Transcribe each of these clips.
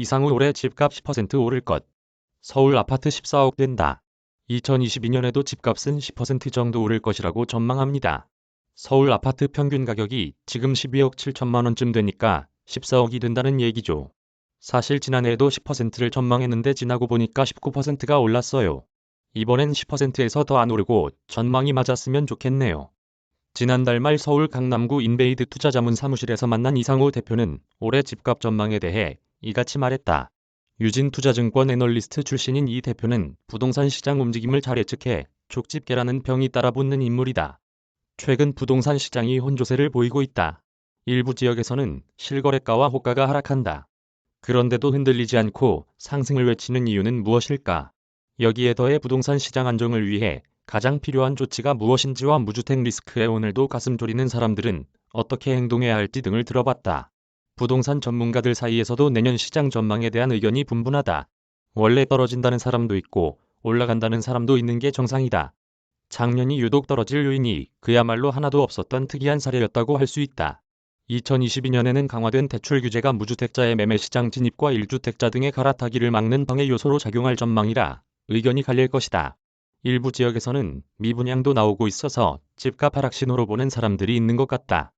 이상우 올해 집값 10% 오를 것. 서울 아파트 14억 된다. 2022년에도 집값은 10% 정도 오를 것이라고 전망합니다. 서울 아파트 평균 가격이 지금 12억 7천만 원쯤 되니까 14억이 된다는 얘기죠. 사실 지난해에도 10%를 전망했는데 지나고 보니까 19%가 올랐어요. 이번엔 10%에서 더 안 오르고 전망이 맞았으면 좋겠네요. 지난달 말 서울 강남구 인베이드 투자자문사무실에서 만난 이상우 대표는 올해 집값 전망에 대해 이같이 말했다. 유진투자증권 애널리스트 출신인 이 대표는 부동산 시장 움직임을 잘 예측해 족집게라는 병이 따라붙는 인물이다. 최근 부동산 시장이 혼조세를 보이고 있다. 일부 지역에서는 실거래가와 호가가 하락한다. 그런데도 흔들리지 않고 상승을 외치는 이유는 무엇일까? 여기에 더해 부동산 시장 안정을 위해 가장 필요한 조치가 무엇인지와 무주택 리스크에 오늘도 가슴 졸이는 사람들은 어떻게 행동해야 할지 등을 들어봤다. 부동산 전문가들 사이에서도 내년 시장 전망에 대한 의견이 분분하다. 원래 떨어진다는 사람도 있고 올라간다는 사람도 있는 게 정상이다. 작년이 유독 떨어질 요인이 그야말로 하나도 없었던 특이한 사례였다고 할 수 있다. 2022년에는 강화된 대출 규제가 무주택자의 매매 시장 진입과 1주택자 등의 갈아타기를 막는 방해 요소로 작용할 전망이라 의견이 갈릴 것이다. 일부 지역에서는 미분양도 나오고 있어서 집값 하락 신호로 보는 사람들이 있는 것 같다.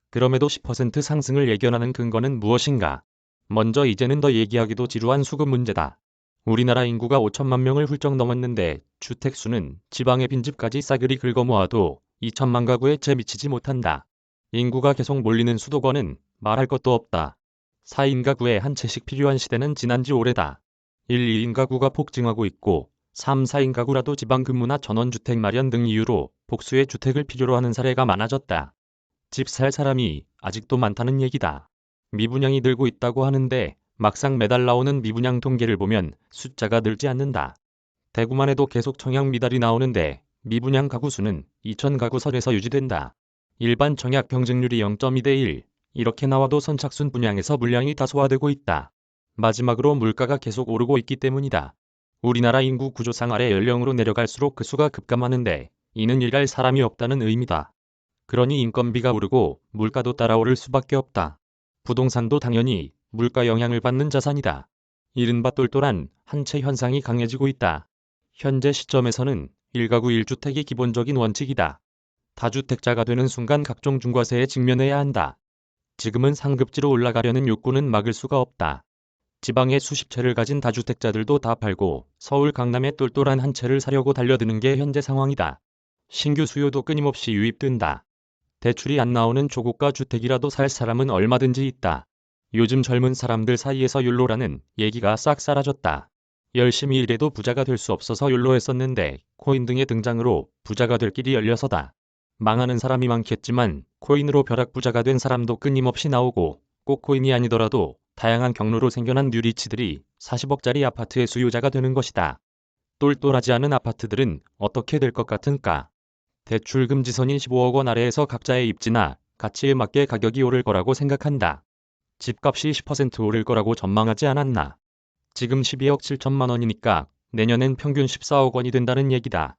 그럼에도 10% 상승을 예견하는 근거는 무엇인가? 먼저 이제는 더 얘기하기도 지루한 수급 문제다. 우리나라 인구가 5천만 명을 훌쩍 넘었는데 주택수는 지방의 빈집까지 싸그리 긁어모아도 2천만 가구에 채 미치지 못한다. 인구가 계속 몰리는 수도권은 말할 것도 없다. 4인 가구에 한 채씩 필요한 시대는 지난 지 오래다. 1, 2인 가구가 폭증하고 있고 3, 4인 가구라도 지방 근무나 전원주택 마련 등 이유로 복수의 주택을 필요로 하는 사례가 많아졌다. 집 살 사람이 아직도 많다는 얘기다. 미분양이 늘고 있다고 하는데 막상 매달 나오는 미분양 통계를 보면 숫자가 늘지 않는다. 대구만 해도 계속 청약 미달이 나오는데 미분양 가구 수는 2천 가구 선에서 유지된다. 일반 청약 경쟁률이 0.2대 1, 이렇게 나와도 선착순 분양에서 물량이 다 소화되고 있다. 마지막으로 물가가 계속 오르고 있기 때문이다. 우리나라 인구 구조상 아래 연령으로 내려갈수록 그 수가 급감하는데 이는 일할 사람이 없다는 의미다. 그러니 인건비가 오르고 물가도 따라오를 수밖에 없다. 부동산도 당연히 물가 영향을 받는 자산이다. 이른바 똘똘한 한 채 현상이 강해지고 있다. 현재 시점에서는 1가구 1주택이 기본적인 원칙이다. 다주택자가 되는 순간 각종 중과세에 직면해야 한다. 지금은 상급지로 올라가려는 욕구는 막을 수가 없다. 지방에 수십 채를 가진 다주택자들도 다 팔고 서울 강남에 똘똘한 한 채를 사려고 달려드는 게 현재 상황이다. 신규 수요도 끊임없이 유입된다. 대출이 안 나오는 초고가 주택이라도 살 사람은 얼마든지 있다. 요즘 젊은 사람들 사이에서 욜로라는 얘기가 싹 사라졌다. 열심히 일해도 부자가 될 수 없어서 욜로했었는데 코인 등의 등장으로 부자가 될 길이 열려서다. 망하는 사람이 많겠지만 코인으로 벼락부자가 된 사람도 끊임없이 나오고 꼭 코인이 아니더라도 다양한 경로로 생겨난 뉴리치들이 40억짜리 아파트의 수요자가 되는 것이다. 똘똘하지 않은 아파트들은 어떻게 될 것 같은가? 대출 금지선인 15억 원 아래에서 각자의 입지나 가치에 맞게 가격이 오를 거라고 생각한다. 집값이 10% 오를 거라고 전망하지 않았나? 지금 12억 7천만 원이니까 내년엔 평균 14억 원이 된다는 얘기다.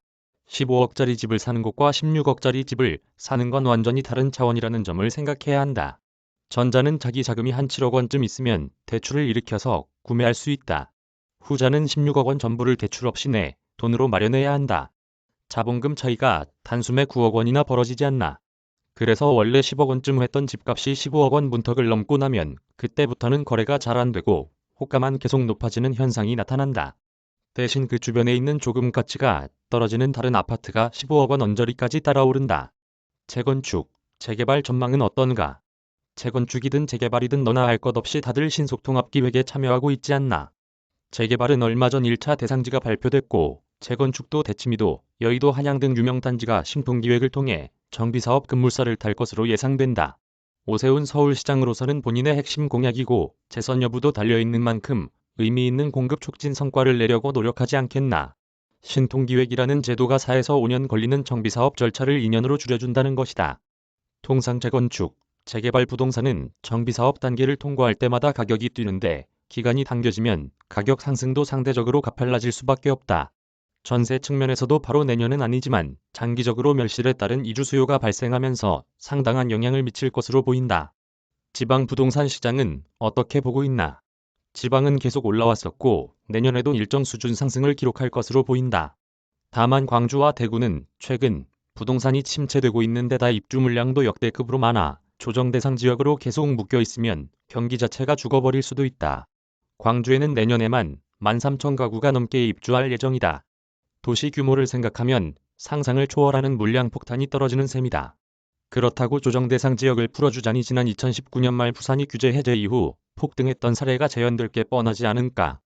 15억짜리 집을 사는 것과 16억짜리 집을 사는 건 완전히 다른 차원이라는 점을 생각해야 한다. 전자는 자기 자금이 한 7억 원쯤 있으면 대출을 일으켜서 구매할 수 있다. 후자는 16억 원 전부를 대출 없이 내 돈으로 마련해야 한다. 자본금 차이가 단숨에 9억 원이나 벌어지지 않나. 그래서 원래 10억 원쯤 했던 집값이 15억 원 문턱을 넘고 나면 그때부터는 거래가 잘 안 되고 호가만 계속 높아지는 현상이 나타난다. 대신 그 주변에 있는 조금 가치가 떨어지는 다른 아파트가 15억 원 언저리까지 따라오른다. 재건축, 재개발 전망은 어떤가? 재건축이든 재개발이든 너나 할 것 없이 다들 신속통합기획에 참여하고 있지 않나. 재개발은 얼마 전 1차 대상지가 발표됐고 재건축도 대치미도, 여의도 한양 등 유명 단지가 신통기획을 통해 정비사업 급물살을 탈 것으로 예상된다. 오세훈 서울시장으로서는 본인의 핵심 공약이고 재선 여부도 달려있는 만큼 의미 있는 공급 촉진 성과를 내려고 노력하지 않겠나. 신통기획이라는 제도가 4에서 5년 걸리는 정비사업 절차를 2년으로 줄여준다는 것이다. 통상 재건축, 재개발 부동산은 정비사업 단계를 통과할 때마다 가격이 뛰는데 기간이 당겨지면 가격 상승도 상대적으로 가팔라질 수밖에 없다. 전세 측면에서도 바로 내년은 아니지만 장기적으로 멸실에 따른 이주 수요가 발생하면서 상당한 영향을 미칠 것으로 보인다. 지방 부동산 시장은 어떻게 보고 있나? 지방은 계속 올라왔었고 내년에도 일정 수준 상승을 기록할 것으로 보인다. 다만 광주와 대구는 최근 부동산이 침체되고 있는 데다 입주 물량도 역대급으로 많아 조정 대상 지역으로 계속 묶여 있으면 경기 자체가 죽어버릴 수도 있다. 광주에는 내년에만 13,000가구가 넘게 입주할 예정이다. 도시 규모를 생각하면 상상을 초월하는 물량 폭탄이 떨어지는 셈이다. 그렇다고 조정 대상 지역을 풀어주자니 지난 2019년 말 부산이 규제 해제 이후 폭등했던 사례가 재현될 게 뻔하지 않은가.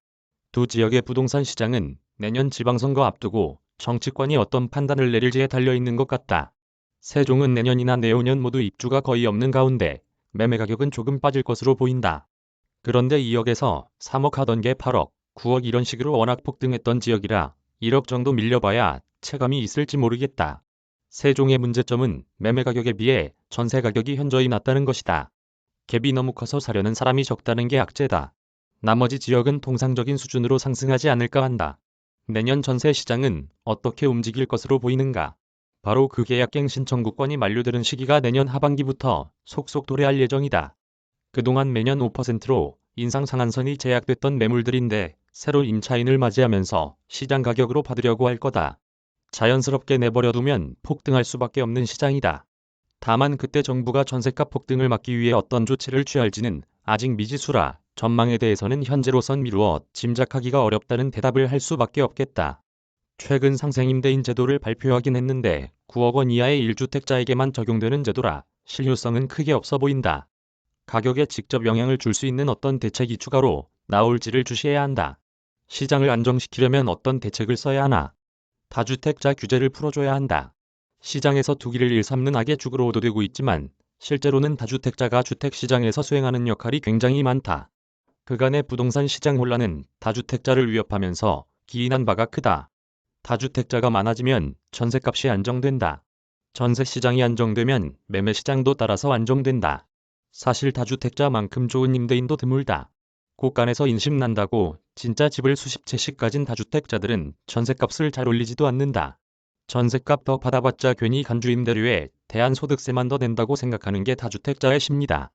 두 지역의 부동산 시장은 내년 지방선거 앞두고 정치권이 어떤 판단을 내릴지에 달려있는 것 같다. 세종은 내년이나 내후년 모두 입주가 거의 없는 가운데 매매 가격은 조금 빠질 것으로 보인다. 그런데 2억에서 3억 하던 게 8억, 9억 이런 식으로 워낙 폭등했던 지역이라 1억 정도 밀려봐야 체감이 있을지 모르겠다. 세종의 문제점은 매매 가격에 비해 전세 가격이 현저히 낮다는 것이다. 갭이 너무 커서 사려는 사람이 적다는 게 악재다. 나머지 지역은 통상적인 수준으로 상승하지 않을까 한다. 내년 전세 시장은 어떻게 움직일 것으로 보이는가? 바로 그 계약갱 신청구권이 만료되는 시기가 내년 하반기부터 속속 도래할 예정이다. 그동안 매년 5%로 인상 상한선이 제약됐던 매물들인데 새로 임차인을 맞이하면서 시장 가격으로 받으려고 할 거다. 자연스럽게 내버려두면 폭등할 수밖에 없는 시장이다. 다만 그때 정부가 전세값 폭등을 막기 위해 어떤 조치를 취할지는 아직 미지수라 전망에 대해서는 현재로선 미루어 짐작하기가 어렵다는 대답을 할 수밖에 없겠다. 최근 상생임대인 제도를 발표하긴 했는데 9억 원 이하의 1주택자에게만 적용되는 제도라 실효성은 크게 없어 보인다. 가격에 직접 영향을 줄 수 있는 어떤 대책이 추가로 나올지를 주시해야 한다. 시장을 안정시키려면 어떤 대책을 써야 하나? 다주택자 규제를 풀어줘야 한다. 시장에서 투기를 일삼는 악의 죽으로 오도되고 있지만 실제로는 다주택자가 주택시장에서 수행하는 역할이 굉장히 많다. 그간의 부동산 시장 혼란은 다주택자를 위협하면서 기인한 바가 크다. 다주택자가 많아지면 전세값이 안정된다. 전세시장이 안정되면 매매시장도 따라서 안정된다. 사실 다주택자만큼 좋은 임대인도 드물다. 곳간에서 인심난다고 진짜 집을 수십 채씩 가진 다주택자들은 전세값을 잘 올리지도 않는다. 전세값 더 받아봤자 괜히 간주임대료에 대한 소득세만 더 낸다고 생각하는 게 다주택자의 심리다.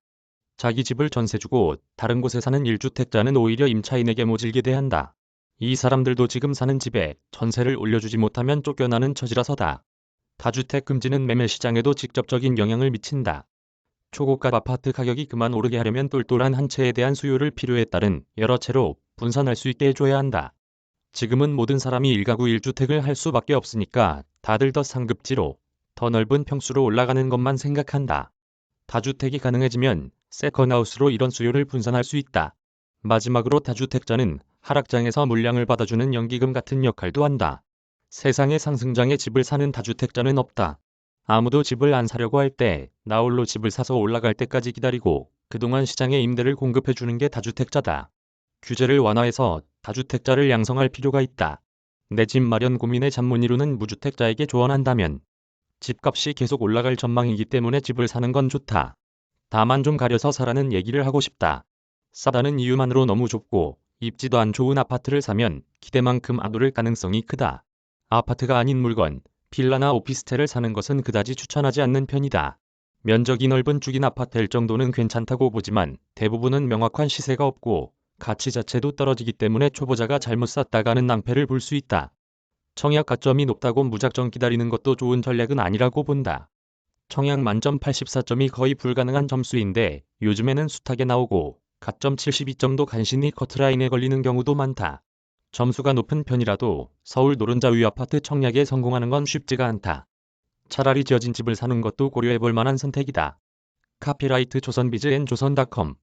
자기 집을 전세 주고 다른 곳에 사는 1주택자는 오히려 임차인에게 모질게 대한다. 이 사람들도 지금 사는 집에 전세를 올려주지 못하면 쫓겨나는 처지라서다. 다주택 금지는 매매시장에도 직접적인 영향을 미친다. 초고가 아파트 가격이 그만 오르게 하려면 똘똘한 한 채에 대한 수요를 필요에 따른 여러 채로 분산할 수 있게 해줘야 한다. 지금은 모든 사람이 1가구 1주택을 할 수밖에 없으니까 다들 더 상급지로, 더 넓은 평수로 올라가는 것만 생각한다. 다주택이 가능해지면 세컨하우스로 이런 수요를 분산할 수 있다. 마지막으로 다주택자는 하락장에서 물량을 받아주는 연기금 같은 역할도 한다. 세상의 상승장에 집을 사는 다주택자는 없다. 아무도 집을 안 사려고 할 때 나홀로 집을 사서 올라갈 때까지 기다리고 그동안 시장에 임대를 공급해주는 게 다주택자다. 규제를 완화해서 다주택자를 양성할 필요가 있다. 내 집 마련 고민에 잠 못 이루는 무주택자에게 조언한다면 집값이 계속 올라갈 전망이기 때문에 집을 사는 건 좋다. 다만 좀 가려서 사라는 얘기를 하고 싶다. 싸다는 이유만으로 너무 좁고 입지도 안 좋은 아파트를 사면 기대만큼 안 오를 가능성이 크다. 아파트가 아닌 물건, 빌라나 오피스텔을 사는 것은 그다지 추천하지 않는 편이다. 면적이 넓은 죽인 아파트일 정도는 괜찮다고 보지만 대부분은 명확한 시세가 없고 가치 자체도 떨어지기 때문에 초보자가 잘못 샀다가는 낭패를 볼 수 있다. 청약 가점이 높다고 무작정 기다리는 것도 좋은 전략은 아니라고 본다. 청약 만점 84점이 거의 불가능한 점수인데 요즘에는 숱하게 나오고 가점 72점도 간신히 커트라인에 걸리는 경우도 많다. 점수가 높은 편이라도 서울 노른자 위 아파트 청약에 성공하는 건 쉽지가 않다. 차라리 지어진 집을 사는 것도 고려해볼 만한 선택이다. 카피라이트 조선비즈 앤조선.com